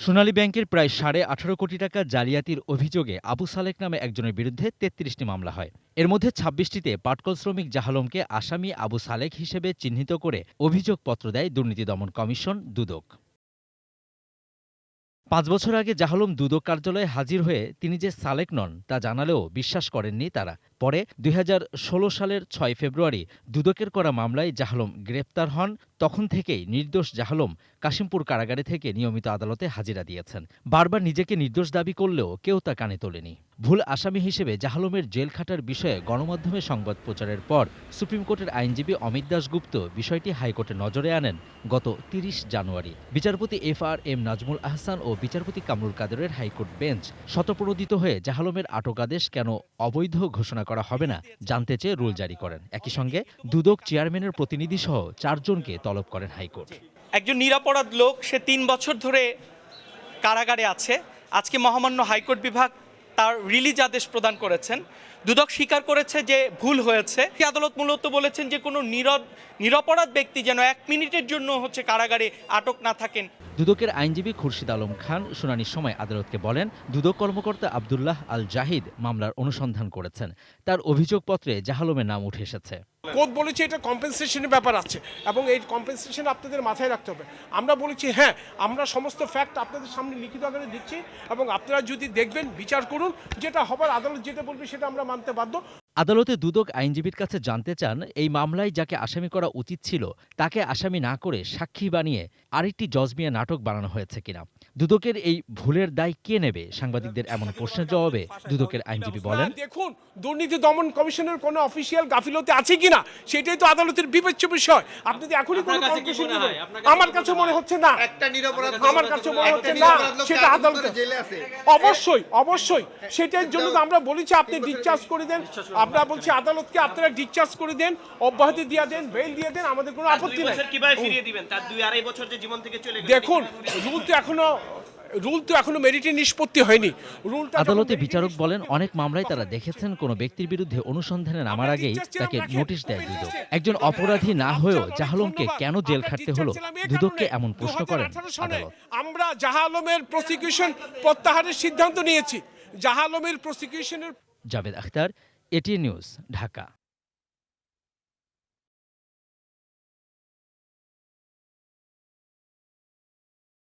সোনালী ব্যাংকের প্রায় 18.5 কোটি টাকা জালিয়াতির অভিযোগে আবু সালেক নামে একজনের বিরুদ্ধে 33টি মামলা হয়। এর মধ্যে 26টিতে পাটকল শ্রমিক জাহালমকে আসামি আবু সালেক হিসেবে চিহ্নিত করে অভিযোগপত্র দেয় দুর্নীতি দমন কমিশন দুদক। ৫ বছর আগে জাহালম দুদক কার্যালয়ে হাজির হয়ে তিনি যে সালেক নন তা জানালেও বিশ্বাস করেননি তারা। পরে ২০১৬ সালের ৬ ফেব্রুয়ারি দুদকের করা মামলায় জাহালম গ্রেপ্তার হন। তখন থেকেই নির্দোষ জাহালম কাশিমপুর কারাগারে থেকে নিয়মিত আদালতে হাজিরা দিয়েছেন। বারবার নিজেকে নির্দোষ দাবি করলেও কেউ তা কানে তোলেনি। ভুল আসামি হিসেবে জাহালমের জেল খাটার বিষয়ে গণমাধ্যমে সংবাদ প্রচারের পর সুপ্রিম কোর্টের আইনজীবী অমিত দাশগুপ্ত বিষয়টি হাইকোর্টের নজরে আনেন গত ৩০ জানুয়ারি। বিচারপতি FRM নাজমুল আহসান ও বিচারপতি কামরুল কাদেরের হাইকোর্ট বেঞ্চ স্বতঃপ্রণোদিত হয়ে জাহালমের আটকাদেশ কেন অবৈধ ঘোষণা করা হবে না জানতে চেয়ে রুল জারি করেন। একই সঙ্গে দুদক চেয়ারম্যানের প্রতিনিধিসহ ৪ জনকে তলব করেন হাইকোর্ট। একজন নিরপরাধ লোক, সে ৩ বছর ধরে কারাগারে আছে। আজকে মহামান্য হাইকোর্ট বিভাগ তার রিলিজ আদেশ প্রদান করেছেন। দুদক স্বীকার করেছে যে ভুল হয়েছে। আদালত মূলত বলেছেন যে কোনো নিরপরাধ ব্যক্তি যেন ১ মিনিটের জন্য কারাগারে আটক না থাকেন। দুদকের আইনজীবী খুরশিদ আলম খান শুনানির সময় আদালতকে বলেন, দুদক কর্মকর্তা আব্দুল্লাহ আল জাহিদ মামলার অনুসন্ধান করেছেন। তার অভিযোগপত্রে জাহালমের নাম উঠে এসেছে। কোর্ট বলেছে এটা কম্পেনসেশনের ব্যাপার আছে এবং এই কম্পেনসেশন আপনাদের মাথায় রাখতে হবে। আমরা বলেছি হ্যাঁ, আমরা সমস্ত ফ্যাক্ট আপনাদের সামনে লিখিত আকারে দিচ্ছি এবং আপনারা যদি দেখবেন, বিচার করুন, যেটা হবার আদালত যেটা বলবে সেটা আমরা মানতে বাধ্য। আদালতে দুদক আইনজীবীর কাছে জানতে চান, এই মামলায় যাকে আসামি করা উচিত ছিল তাকে আসামি না করে সাক্ষী বানিয়ে আরেকটি জজমিয়া নাটক বানানো হয়েছে কিনা। দুদকের এই ভুলের দায় কে নেবে? সাংবাদিকদের এমন প্রশ্নের জবাবে দুদকের আইনজীবী বলেন, দেখুন, দুর্নীতি দমন কমিশনের কোনো অফিসিয়াল গাফিলতি আছে কিনা সেটাই তো আদালতের বিবেচ্য বিষয়। আপনি তো এখনই কোনো কনক্লুশন দিবেন? আমার কাছে মনে হচ্ছে না, আমার কাছে মনে হচ্ছে না সেটা আদালতে। অবশ্যই অবশ্যই সেটার জন্য তো আমরা বলেছি আপনি ডিসচার্জ করে দেন। আমরা বলছি আদালতকে আপনারা ডিসচার্জ করে দেন, অব্যাহতি দিয়ে দেন, বেল দিয়ে দেন, আমাদের কোনো আপত্তি নাই। কিভাবে ফিরিয়ে দিবেন? তার ২-২.৫ বছর যে জীবন থেকে চলে গেল। দেখুন, রুল তো এখনো মেরিটে নিষ্পত্তি হয়নি। আদালতে বিচারক বলেন, অনেক মামলায় তারা দেখেছেন কোনো ব্যক্তির বিরুদ্ধে অনুসন্ধানে নামার আগেই তাকে নোটিশ দেয় দুদক। একজন অপরাধী না হয়েও জাহালমকে কেন জেল খাটতে হলো? দুদককে এমন প্রশ্ন করেন আদালত। আমরা জাহালমের প্রসিকিউশন প্রত্যাহারের সিদ্ধান্ত নিয়েছি। জাহালমের প্রসিকিউশনের। Javed Akhtar, ATN news, Dhaka.